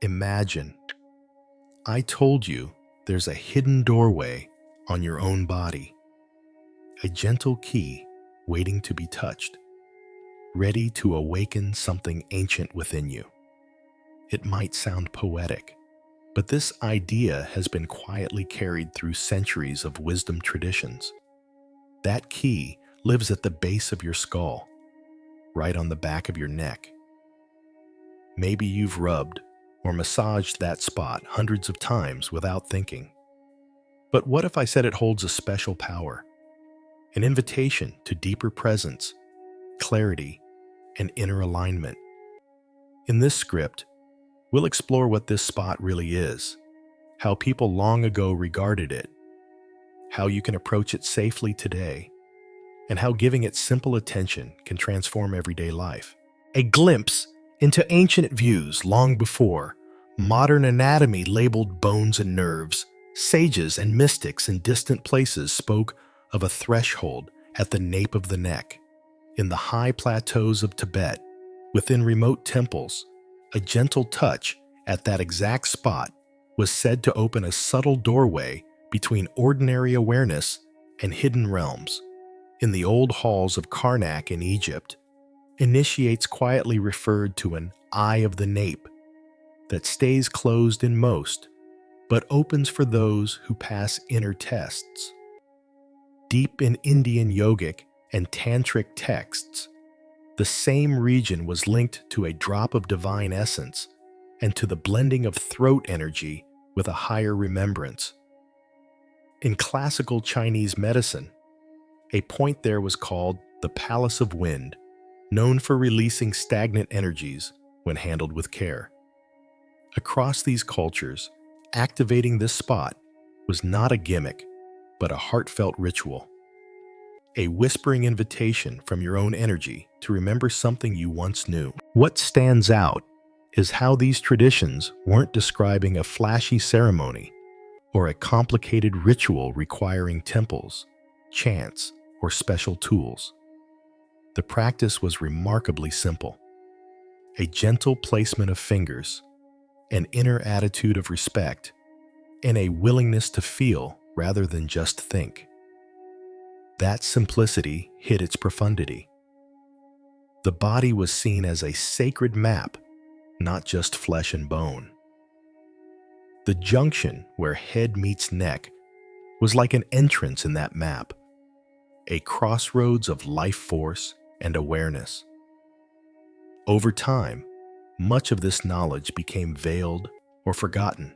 Imagine I told you there's a hidden doorway on your own body, a gentle key waiting to be touched, ready to awaken something ancient within you. It might sound poetic, but this idea has been quietly carried through centuries of wisdom traditions. That key lives at the base of your skull, right on the back of your neck. Maybe you've rubbed or massaged that spot hundreds of times without thinking. But what if I said it holds a special power, an invitation to deeper presence, clarity, and inner alignment? In this script, we'll explore what this spot really is, how people long ago regarded it, how you can approach it safely today, and how giving it simple attention can transform everyday life. A glimpse into ancient views long before modern anatomy labeled bones and nerves. Sages and mystics in distant places spoke of a threshold at the nape of the neck. In the high plateaus of Tibet, within remote temples, a gentle touch at that exact spot was said to open a subtle doorway between ordinary awareness and hidden realms. In the old halls of Karnak in Egypt, initiates quietly referred to an eye of the nape that stays closed in most, but opens for those who pass inner tests. Deep in Indian yogic and tantric texts, the same region was linked to a drop of divine essence and to the blending of throat energy with a higher remembrance. In classical Chinese medicine, a point there was called the Palace of Wind, known for releasing stagnant energies when handled with care. Across these cultures, activating this spot was not a gimmick, but a heartfelt ritual. A whispering invitation from your own energy to remember something you once knew. What stands out is how these traditions weren't describing a flashy ceremony or a complicated ritual requiring temples, chants, or special tools. The practice was remarkably simple. A gentle placement of fingers, an inner attitude of respect, and a willingness to feel rather than just think. That simplicity hid its profundity. The body was seen as a sacred map, not just flesh and bone. The junction where head meets neck was like an entrance in that map, a crossroads of life force and awareness. Over time, much of this knowledge became veiled or forgotten,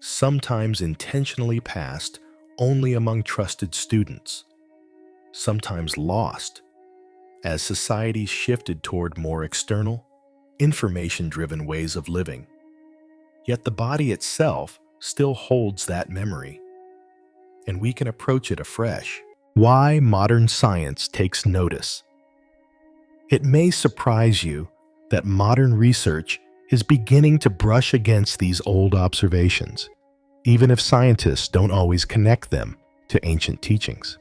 sometimes intentionally passed only among trusted students, sometimes lost as societies shifted toward more external, information-driven ways of living. Yet the body itself still holds that memory, and we can approach it afresh. Why modern science takes notice. It may surprise you that modern research is beginning to brush against these old observations, even if scientists don't always connect them to ancient teachings.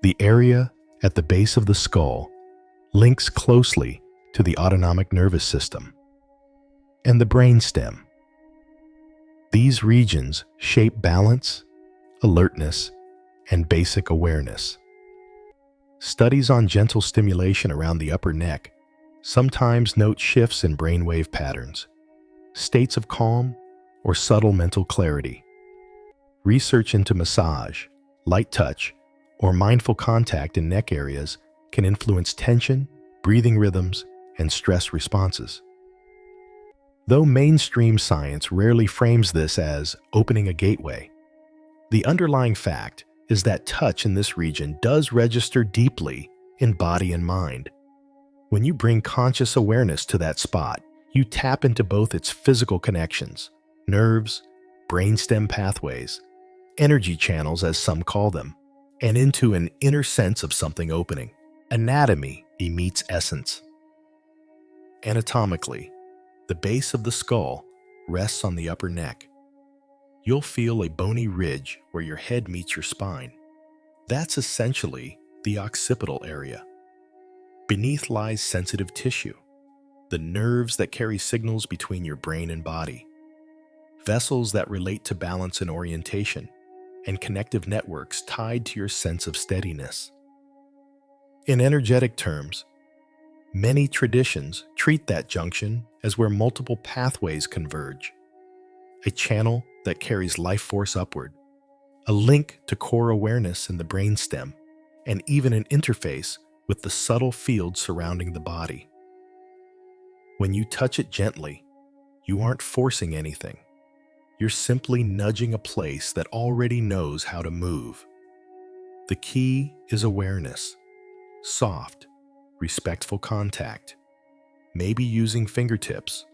The area at the base of the skull links closely to the autonomic nervous system and the brainstem. These regions shape balance, alertness, and basic awareness. Studies on gentle stimulation around the upper neck sometimes note shifts in brainwave patterns, states of calm, or subtle mental clarity. Research into massage, light touch, or mindful contact in neck areas can influence tension, breathing rhythms, and stress responses. Though mainstream science rarely frames this as opening a gateway, the underlying fact is that touch in this region does register deeply in body and mind. When you bring conscious awareness to that spot, you tap into both its physical connections, nerves, brainstem pathways, energy channels as some call them, and into an inner sense of something opening. Anatomy meets essence. Anatomically, the base of the skull rests on the upper neck. You'll feel a bony ridge where your head meets your spine. That's essentially the occipital area. Beneath lies sensitive tissue, the nerves that carry signals between your brain and body, vessels that relate to balance and orientation, and connective networks tied to your sense of steadiness. In energetic terms, many traditions treat that junction as where multiple pathways converge, a channel that carries life force upward, a link to core awareness in the brainstem, and even an interface with the subtle field surrounding the body. When you touch it gently, you aren't forcing anything. You're simply nudging a place that already knows how to move. The key is awareness, soft, respectful contact, maybe using fingertips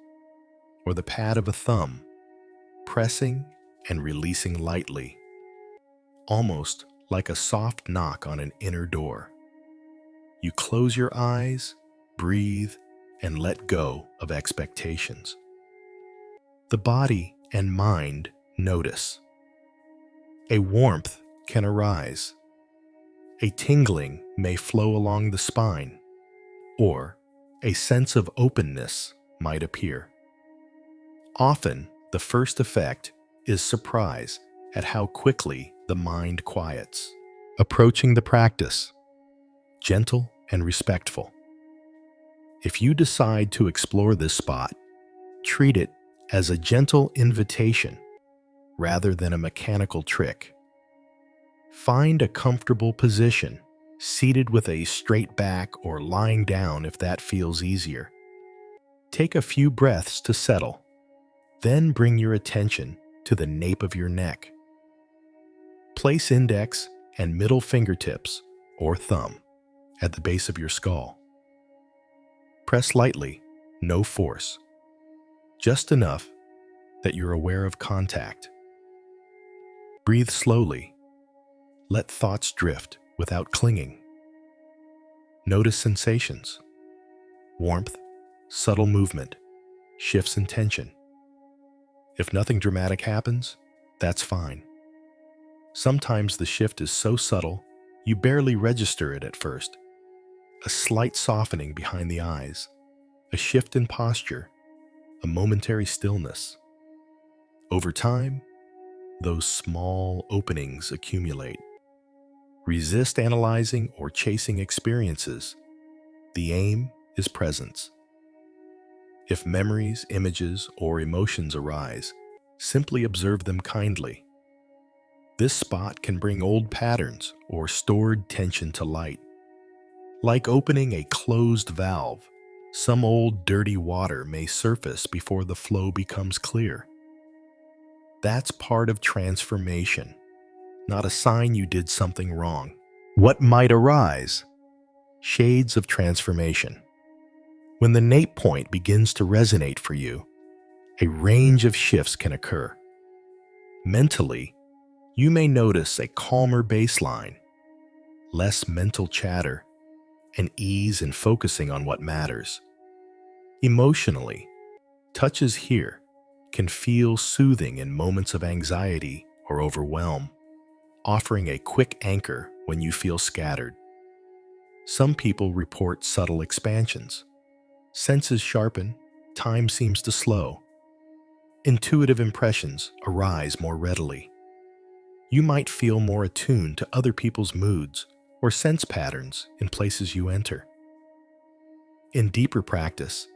or the pad of a thumb, pressing and releasing lightly, almost like a soft knock on an inner door. You close your eyes, breathe, and let go of expectations. The body and mind notice. A warmth can arise. A tingling may flow along the spine, or a sense of openness might appear. Often, the first effect is surprise at how quickly the mind quiets. Approaching the practice, gentle and respectful. If you decide to explore this spot, treat it as a gentle invitation rather than a mechanical trick. Find a comfortable position, seated with a straight back or lying down if that feels easier. Take a few breaths to settle, then bring your attention to the nape of your neck. Place index and middle fingertips, or thumb, at the base of your skull. Press lightly, no force, just enough that you're aware of contact. Breathe slowly. Let thoughts drift without clinging. Notice sensations, warmth, subtle movement, shifts in tension. If nothing dramatic happens, that's fine. Sometimes the shift is so subtle, you barely register it at first. A slight softening behind the eyes, a shift in posture, a momentary stillness. Over time, those small openings accumulate. Resist analyzing or chasing experiences. The aim is presence. If memories, images, or emotions arise, simply observe them kindly. This spot can bring old patterns or stored tension to light. Like opening a closed valve, some old dirty water may surface before the flow becomes clear. That's part of transformation, not a sign you did something wrong. What might arise? Shades of transformation. When the nape point begins to resonate for you, a range of shifts can occur. Mentally, you may notice a calmer baseline, less mental chatter, and ease in focusing on what matters. Emotionally, touches here can feel soothing in moments of anxiety or overwhelm, offering a quick anchor when you feel scattered. Some people report subtle expansions. Senses sharpen, time seems to slow. Intuitive impressions arise more readily. You might feel more attuned to other people's moods or sense patterns in places you enter. In deeper practice,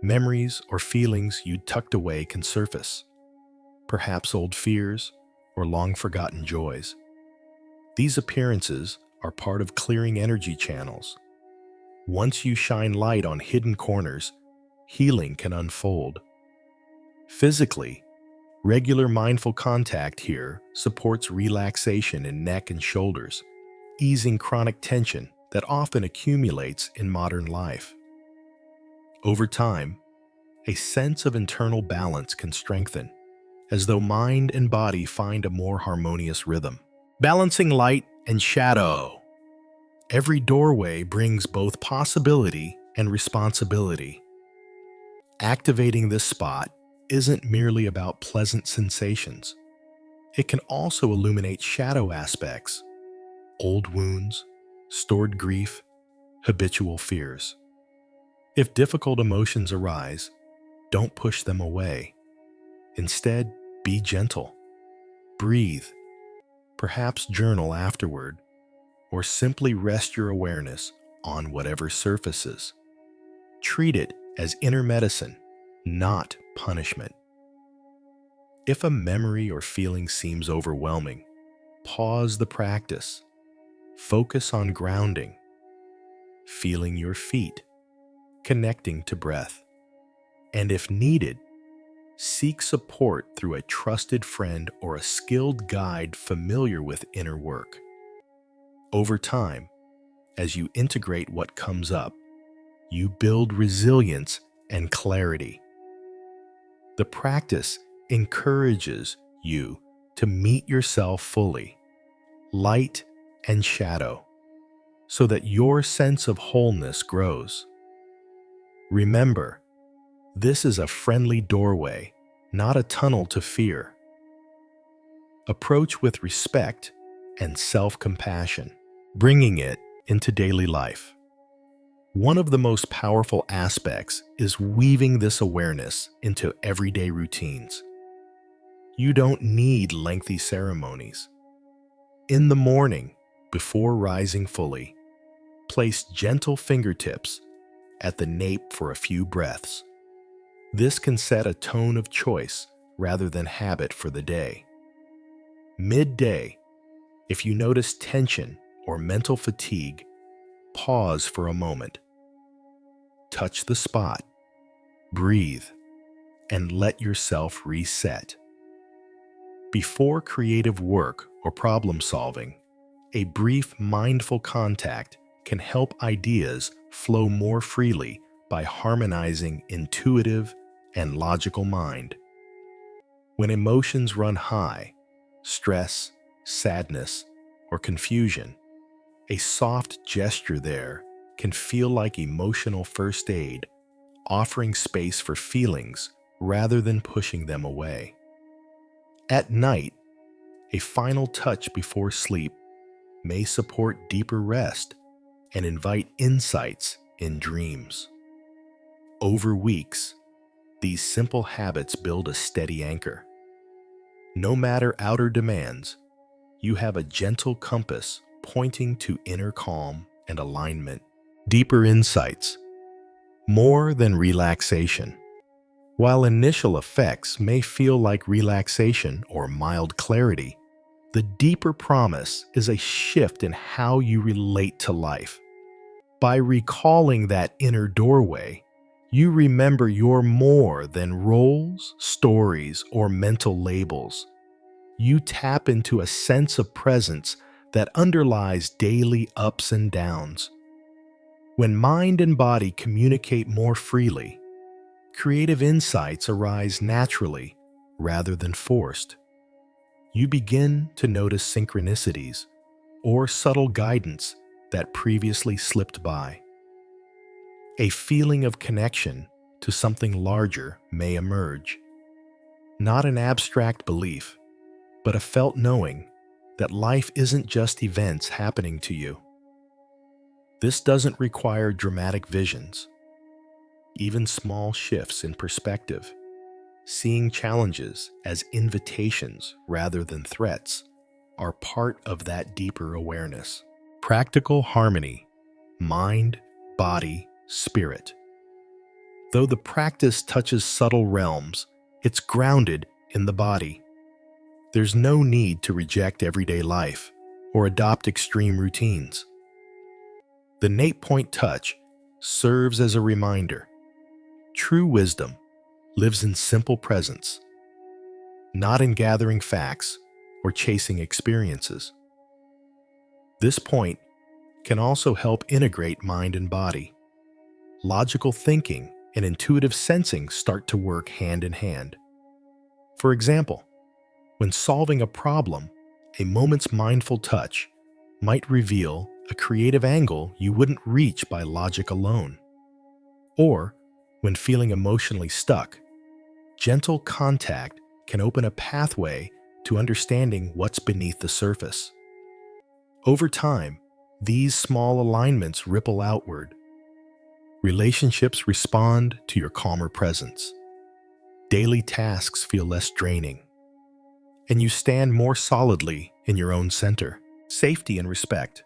memories or feelings you'd tucked away can surface, perhaps old fears or long-forgotten joys. These appearances are part of clearing energy channels. Once you shine light on hidden corners, healing can unfold. Physically, regular mindful contact here supports relaxation in neck and shoulders, easing chronic tension that often accumulates in modern life. Over time, a sense of internal balance can strengthen, as though mind and body find a more harmonious rhythm. Balancing light and shadow. Every doorway brings both possibility and responsibility. Activating this spot isn't merely about pleasant sensations. It can also illuminate shadow aspects, old wounds, stored grief, habitual fears. If difficult emotions arise, don't push them away. Instead, be gentle. Breathe, perhaps journal afterward, or simply rest your awareness on whatever surfaces. Treat it as inner medicine, not punishment. If a memory or feeling seems overwhelming, pause the practice. Focus on grounding, feeling your feet, connecting to breath. And if needed, seek support through a trusted friend or a skilled guide familiar with inner work. Over time, as you integrate what comes up, you build resilience and clarity. The practice encourages you to meet yourself fully, light and shadow, so that your sense of wholeness grows. Remember, this is a friendly doorway, not a tunnel to fear. Approach with respect and self-compassion, bringing it into daily life. One of the most powerful aspects is weaving this awareness into everyday routines. You don't need lengthy ceremonies. In the morning, before rising fully, place gentle fingertips at the nape for a few breaths. This can set a tone of choice rather than habit for the day. Midday, if you notice tension or mental fatigue, pause for a moment. Touch the spot, breathe, and let yourself reset. Before creative work or problem solving, a brief mindful contact can help ideas flow more freely by harmonizing intuitive and logical mind. When emotions run high, stress, sadness, or confusion, a soft gesture there can feel like emotional first aid, offering space for feelings rather than pushing them away. At night, a final touch before sleep may support deeper rest and invite insights in dreams. Over weeks, these simple habits build a steady anchor. No matter outer demands, you have a gentle compass pointing to inner calm and alignment. Deeper insights, more than relaxation. While initial effects may feel like relaxation or mild clarity, the deeper promise is a shift in how you relate to life. By recalling that inner doorway, you remember you're more than roles, stories, or mental labels. You tap into a sense of presence that underlies daily ups and downs. When mind and body communicate more freely, creative insights arise naturally rather than forced. You begin to notice synchronicities or subtle guidance that previously slipped by. A feeling of connection to something larger may emerge. Not an abstract belief, but a felt knowing that life isn't just events happening to you. This doesn't require dramatic visions. Even small shifts in perspective, seeing challenges as invitations rather than threats, are part of that deeper awareness. Practical harmony, mind, body, spirit. Though the practice touches subtle realms, it's grounded in the body. There's no need to reject everyday life or adopt extreme routines. The nape point touch serves as a reminder. True wisdom lives in simple presence, not in gathering facts or chasing experiences. This point can also help integrate mind and body. Logical thinking and intuitive sensing start to work hand in hand. For example, when solving a problem, a moment's mindful touch might reveal a creative angle you wouldn't reach by logic alone. Or, when feeling emotionally stuck, gentle contact can open a pathway to understanding what's beneath the surface. Over time, these small alignments ripple outward. Relationships respond to your calmer presence. Daily tasks feel less draining, and you stand more solidly in your own center. Safety and respect.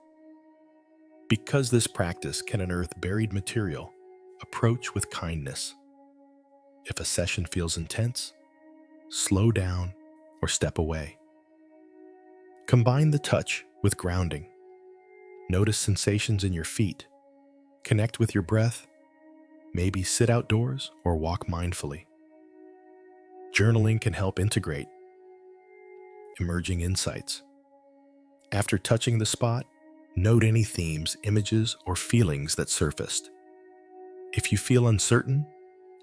Because this practice can unearth buried material, approach with kindness. If a session feels intense, slow down or step away. Combine the touch with grounding. Notice sensations in your feet. Connect with your breath. Maybe sit outdoors or walk mindfully. Journaling can help integrate emerging insights. After touching the spot, note any themes, images, or feelings that surfaced. If you feel uncertain,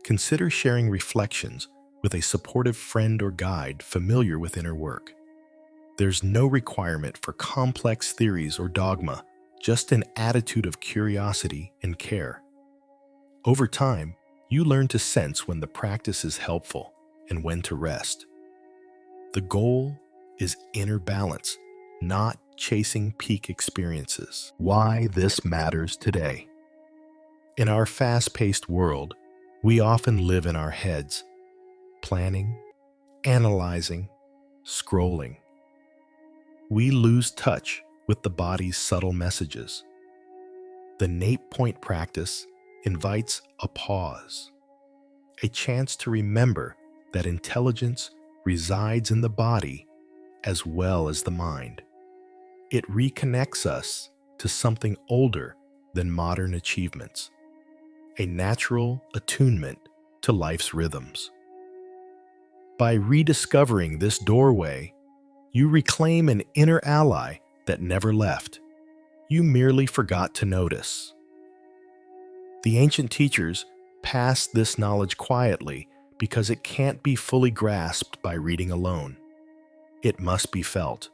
consider sharing reflections with a supportive friend or guide familiar with inner work. There's no requirement for complex theories or dogma, just an attitude of curiosity and care. Over time, you learn to sense when the practice is helpful and when to rest. The goal is inner balance, not chasing peak experiences. Why this matters today. In our fast-paced world, we often live in our heads, planning, analyzing, scrolling. We lose touch with the body's subtle messages. The nape point practice invites a pause, a chance to remember that intelligence resides in the body as well as the mind. It reconnects us to something older than modern achievements, a natural attunement to life's rhythms. By rediscovering this doorway, you reclaim an inner ally that never left. You merely forgot to notice. The ancient teachers passed this knowledge quietly because it can't be fully grasped by reading alone. It must be felt.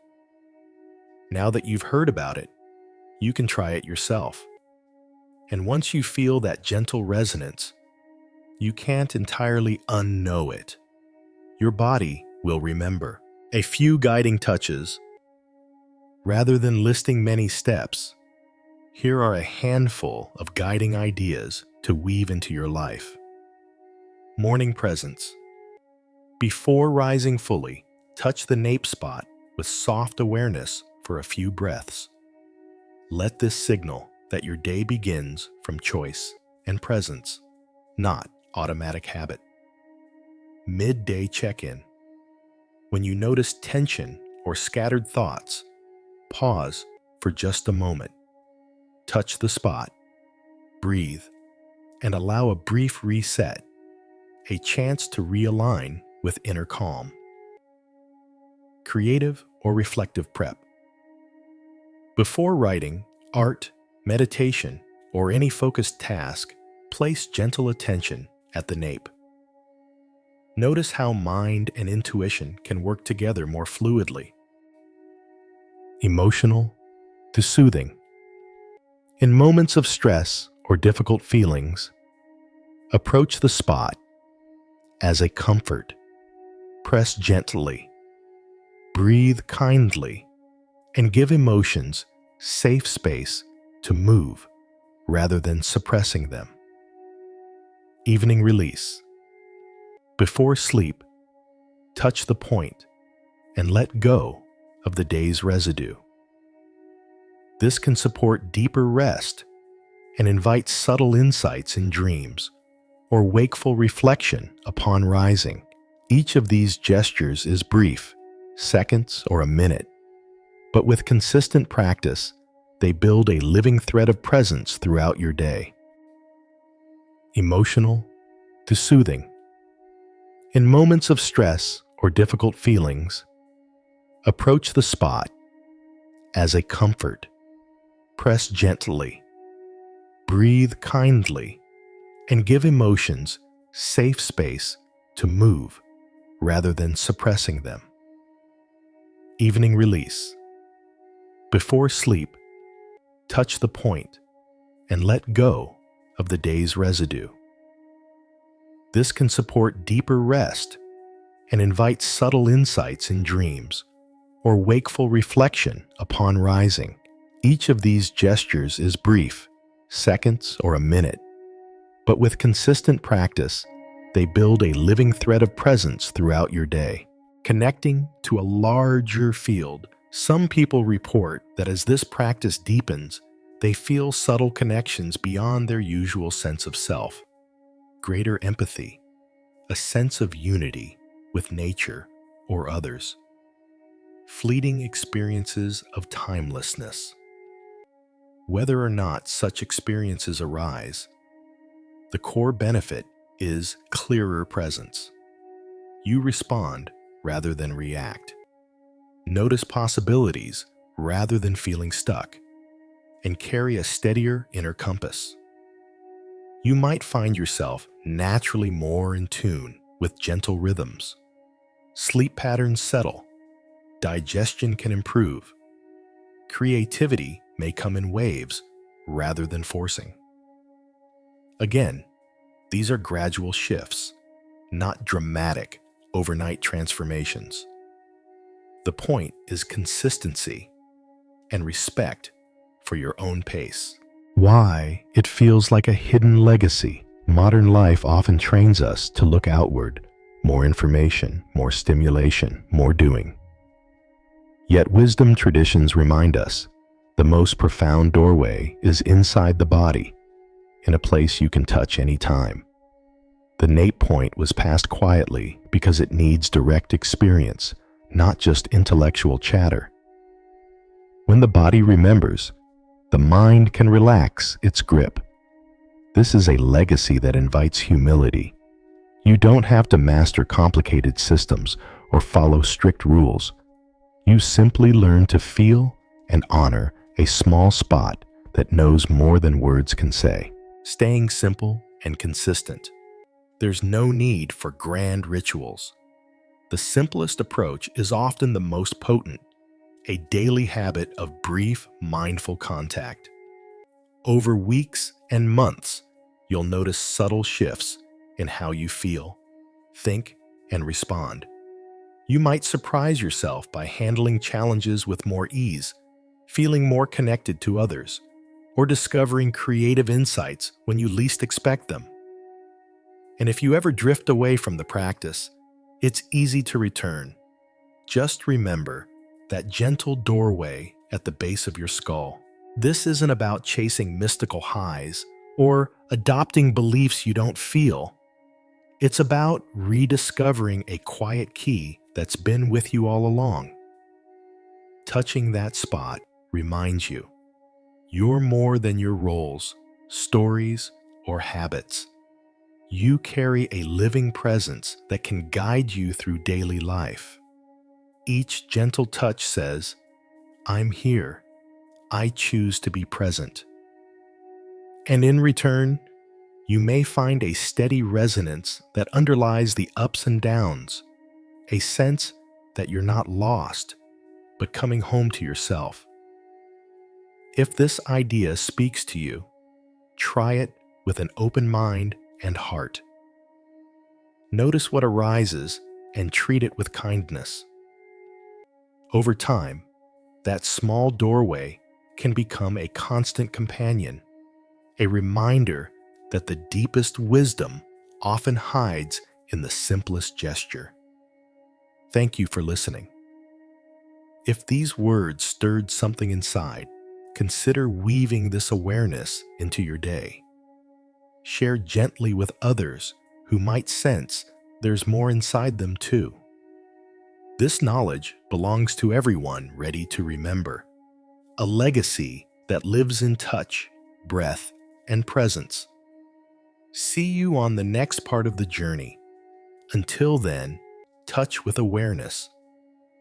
Now that you've heard about it, you can try it yourself. And once you feel that gentle resonance, you can't entirely unknow it. Your body will remember. A few guiding touches. Rather than listing many steps, here are a handful of guiding ideas to weave into your life. Morning presence. Before rising fully, touch the nape spot with soft awareness for a few breaths. Let this signal that your day begins from choice and presence, not automatic habit. Midday check-in. When you notice tension or scattered thoughts, pause for just a moment. Touch the spot, breathe, and allow a brief reset, a chance to realign with inner calm. Creative or reflective prep. Before writing, art, meditation, or any focused task, place gentle attention at the nape. Notice how mind and intuition can work together more fluidly. Emotional to soothing. In moments of stress or difficult feelings, approach the spot as a comfort. Press gently, breathe kindly, and give emotions safe space to move rather than suppressing them. Evening release. Before sleep, touch the point and let go of the day's residue. This can support deeper rest and invite subtle insights in dreams or wakeful reflection upon rising. Each of these gestures is brief, seconds or a minute, but with consistent practice, they build a living thread of presence throughout your day. Emotional to soothing. In moments of stress or difficult feelings, approach the spot as a comfort. Press gently, breathe kindly, and give emotions safe space to move rather than suppressing them. Evening release. Before sleep, touch the point and let go of the day's residue. This can support deeper rest and invite subtle insights in dreams or wakeful reflection upon rising. Each of these gestures is brief, seconds or a minute, But with consistent practice, they build a living thread of presence throughout your day, connecting to a larger field. Some people report that as this practice deepens, they feel subtle connections beyond their usual sense of self, greater empathy, a sense of unity with nature or others, fleeting experiences of timelessness. Whether or not such experiences arise, the core benefit is clearer presence. You respond rather than react. Notice possibilities rather than feeling stuck, and carry a steadier inner compass. You might find yourself naturally more in tune with gentle rhythms. Sleep patterns settle, digestion can improve, creativity may come in waves rather than forcing. Again, these are gradual shifts, not dramatic, overnight transformations. The point is consistency and respect for your own pace. Why it feels like a hidden legacy. Modern life often trains us to look outward, more information, more stimulation, more doing. Yet wisdom traditions remind us the most profound doorway is inside the body, in a place you can touch any time. The Nate point was passed quietly because it needs direct experience, not just intellectual chatter. When the body remembers, the mind can relax its grip. This is a legacy that invites humility. You don't have to master complicated systems or follow strict rules. You simply learn to feel and honor a small spot that knows more than words can say. Staying simple and consistent. There's no need for grand rituals. The simplest approach is often the most potent, a daily habit of brief, mindful contact. Over weeks and months, you'll notice subtle shifts in how you feel, think, and respond. You might surprise yourself by handling challenges with more ease, feeling more connected to others, or discovering creative insights when you least expect them. And if you ever drift away from the practice, it's easy to return. Just remember that gentle doorway at the base of your skull. This isn't about chasing mystical highs or adopting beliefs you don't feel. It's about rediscovering a quiet key that's been with you all along. Touching that spot reminds you you're more than your roles, stories, or habits. You carry a living presence that can guide you through daily life. Each gentle touch says, I'm here. I choose to be present. And in return, you may find a steady resonance that underlies the ups and downs, a sense that you're not lost, but coming home to yourself. If this idea speaks to you, try it with an open mind and heart. Notice what arises and treat it with kindness. Over time, that small doorway can become a constant companion, a reminder that the deepest wisdom often hides in the simplest gesture. Thank you for listening. If these words stirred something inside, consider weaving this awareness into your day. Share gently with others who might sense there's more inside them too. This knowledge belongs to everyone ready to remember, a legacy that lives in touch, breath, and presence. See you on the next part of the journey. Until then, touch with awareness,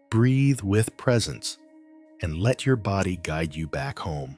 breathe with presence, and let your body guide you back home.